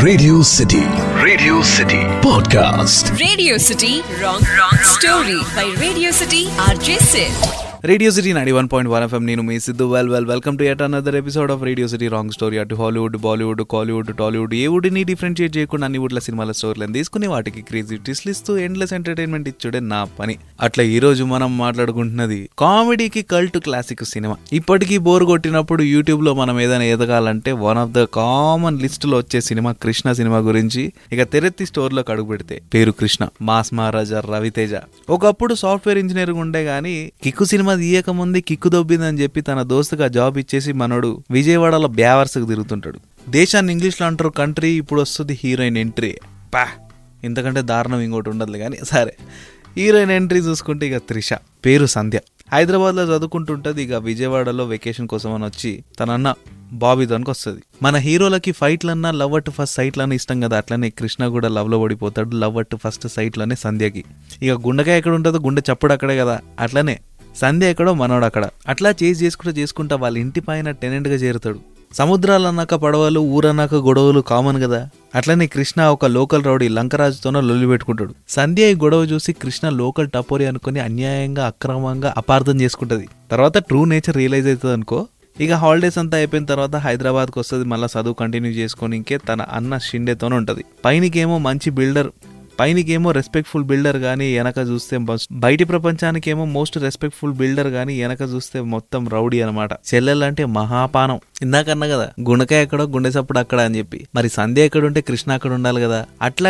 Radio City Podcast. Radio City Wrong Story by Radio City RJ Sid. Radio City 91.1 FM. నేను మీ సిద్ధు. Welcome to yet another episode of Radio City wrong story. అటు Hollywood, Bollywood, Kollywood, Tollywood ఏ వుడ్ని differentiate చేయకుండా అన్ని వుడ్ల సినిమాల స్టోరీలను తీసుకుని వాటికి క్రేజీ ట్విస్ట్లు ఇస్తూ ఎండ్లెస్ ఎంటర్టైన్మెంట్ ఇచ్చుడే నా పని. అట్లా ఈ రోజు మనం మాట్లాడుకుంటున్నది కామెడీకి కల్ట్ క్లాసిక్ సినిమా. ఇప్పటికీ బోర్ కొట్టినప్పుడు యూట్యూబ్ లో మనం ఏదైనా ఎదగాలంటే one of the common list లో వచ్చే సినిమా కృష్ణ సినిమా గురించి. ఇక తెరెత్తి స్టోర్ లో అడుగు పెడితే పేరు కృష్ణ, మాస్ మహారాజా రవితేజ. ఒకప్పుడు సాఫ్ట్వేర్ ఇంజనీర్ ఉండే గానీ కిక్కు సినిమా తీయక ముందు కిక్కు దొబ్బిందని చెప్పి తన దోస్తుగా జాబ్ ఇచ్చేసి మనోడు విజయవాడలో బ్యావర్స్కి తిరుగుతుంటాడు. దేశాన్ని ఇంగ్లీష్లో అంటారు కంట్రీ. ఇప్పుడు వస్తుంది హీరోయిన్ ఎంట్రీ. ఇంతకంటే దారుణం ఇంకోటి ఉండదు కానీ సరే. హీరోయిన్ ఎంట్రీ చూసుకుంటే ఇక త్రిష, పేరు సంధ్య. హైదరాబాద్లో చదువుకుంటుంటది. ఇక విజయవాడలో వెకేషన్ కోసం అని వచ్చి తన అన్న బాబీతోనికి వస్తుంది. మన హీరోలకి ఫైట్లన్నా లవ్ అట్ ఫస్ట్ సైట్లన్నా ఇష్టం కదా, అట్లనే కృష్ణ కూడా లవ్లో పడిపోతాడు. లవ్ అట్ ఫస్ట్ సైట్లోనే సంధ్యకి. ఇక గుండెకాయ ఎక్కడ ఉంటుందో గుండె చప్పుడు అక్కడే కదా, అట్లనే సంధ్య ఎక్కడో మనోడు అక్కడ. అట్లా చేసుకుంటా వాళ్ళ ఇంటి పైన టెనెంట్గా చేరుతాడు. సముద్రాలు అన్నాక పడవలు, ఊరన్నాక గొడవలు కామన్ కదా. అట్లనే కృష్ణ ఒక లోకల్ రౌడీ లంకరాజుతోనో లొల్లి పెట్టుకుంటాడు. సంధ్య ఈ గొడవ చూసి కృష్ణ లోకల్ టపోరి అనుకుని అన్యాయంగా అక్రమంగా అపార్థం చేసుకుంటది. తర్వాత ట్రూ నేచర్ రియలైజ్ అవుతుంది అనుకో. ఇక హాలిడేస్ అంతా అయిపోయిన తర్వాత హైదరాబాద్కి వస్తుంది. మళ్ళీ చదువు కంటిన్యూ చేసుకొని ఇంకే తన అన్న షిండేతోనే ఉంటుంది. పైనకేమో మంచి బిల్డర్, పైనకేమో రెస్పెక్ట్ఫుల్ బిల్డర్ కానీ వెనక చూస్తే బయటి ప్రపంచానికేమో మోస్ట్ రెస్పెక్ట్ఫుల్ బిల్డర్ కానీ వెనక చూస్తే మొత్తం రౌడీ అనమాట. చెల్లెలంటే మహాపానం. ఇందాకన్నా కదా గుండెకాయ ఎక్కడో గుండె సప్పుడు అక్కడ అని చెప్పి. మరి సంధ్య ఎక్కడుంటే కృష్ణ అక్కడ ఉండాలి కదా.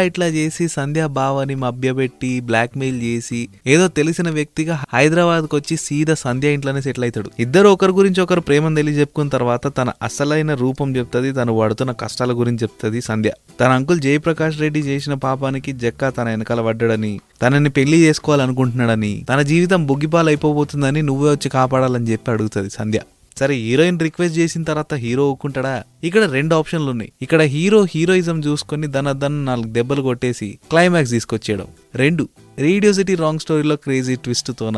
ఇట్లా చేసి సంధ్య బావని మభ్యపెట్టి బ్లాక్ మెయిల్ చేసి ఏదో తెలిసిన వ్యక్తిగా హైదరాబాద్కి వచ్చి సీదా సంధ్య ఇంట్లోనే సెటిల్ అవుతాడు. ఇద్దరు ఒకరి గురించి ఒకరు ప్రేమను తెలియజెప్పుకున్న తర్వాత తన అసలైన రూపం చెప్తుంది. తను పడుతున్న కష్టాల గురించి చెప్తుంది సంధ్య. తన అంకుల్ జయప్రకాష్ రెడ్డి చేసిన పాపానికి జక్క తన వెనకాల పడ్డాడని, తనని పెళ్లి చేసుకోవాలనుకుంటున్నాడని, తన జీవితం బుగ్గిపాలు అయిపోబోతుందని నువ్వే వచ్చి కాపాడాలని చెప్పి అడుగుతుంది సంధ్య. సరే, హీరోయిన్ రిక్వెస్ట్ చేసిన తర్వాత హీరో ఒప్పుకుంటాడా? ఇక్కడ రెండు ఆప్షన్లు ఉన్నాయి. ఇక్కడ హీరోయిజం చూసుకొని దన 4 దెబ్బలు కొట్టేసి క్లైమాక్స్ తీసుకొచ్చేయడం. 2 రేడియో సిటీ రాంగ్ స్టోరీలో క్రేజీ ట్విస్ట్ తోన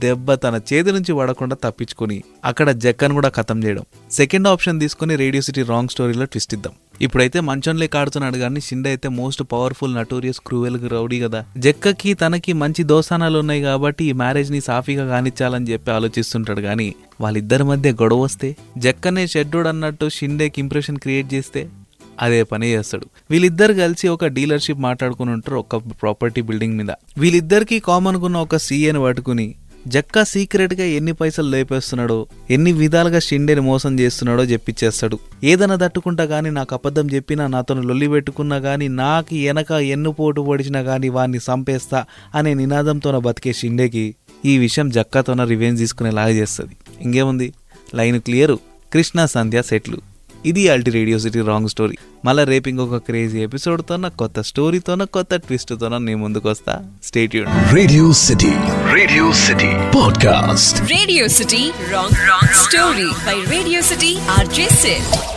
దెబ్బ తన చేతి నుంచి పడకుండా తప్పించుకొని అక్కడ జక్కను కూడా ఖతం చేయడం. సెకండ్ ఆప్షన్ తీసుకుని రేడియో సిటీ రాంగ్ స్టోరీలో ట్విస్ట్ ఇద్దాం. ఇప్పుడైతే మంచంలో కాడుతున్నాడు కానీ షిండే అయితే most powerful notorious cruel rowdy కదా. జక్కకి తనకి మంచి దోస్తానాలు ఉన్నాయి కాబట్టి ఈ మ్యారేజ్ ని సాఫీగా కానిచ్చాలని చెప్పి ఆలోచిస్తుంటాడు. కానీ వాళ్ళిద్దరి మధ్య గొడవ వస్తే జక్కనే షెడ్యూడ్ అన్నట్టు షిండేకి ఇంప్రెషన్ క్రియేట్ చేస్తే అదే పని చేస్తాడు. వీళ్ళిద్దరు కలిసి ఒక డీలర్షిప్ మాట్లాడుకుని ఉంటారు ఒక ప్రాపర్టీ బిల్డింగ్ మీద. వీళ్ళిద్దరికి కామన్ కున్న ఒక సీఏని పట్టుకుని జక్క సీక్రెట్ గా ఎన్ని పైసలు లేపేస్తున్నాడో, ఎన్ని విధాలుగా షిండేని మోసం చేస్తున్నాడో చెప్పిచ్చేస్తాడు. ఏదైనా తట్టుకుంటా గానీ, నాకు అబద్ధం చెప్పినా, నాతో లొల్లి పెట్టుకున్నా గానీ, నాకు వెనక ఎన్ను పోటు పొడిచినా గానీ వాడిని చంపేస్తా అనే నినాదంతోన బతికే షిండేకి ఈ విషయం జక్కతోన రివెంజ్ తీసుకునేలాగా చేస్తుంది. ఇంకేముంది, లైన్ క్లియర్. కృష్ణ సంధ్య సెట్లు. ఇది అల్టి రేడియో సిటీ రాంగ్ స్టోరీ. మళ్ళీ రేపు ఇంకొక క్రేజీ ఎపిసోడ్ తోన, కొత్త స్టోరీతోన, కొత్త ట్విస్ట్ తోన నేను ముందుకు వస్తా. Stay tuned. Radio City Podcast. Radio City Wrong Story by Radio City RJ Sid.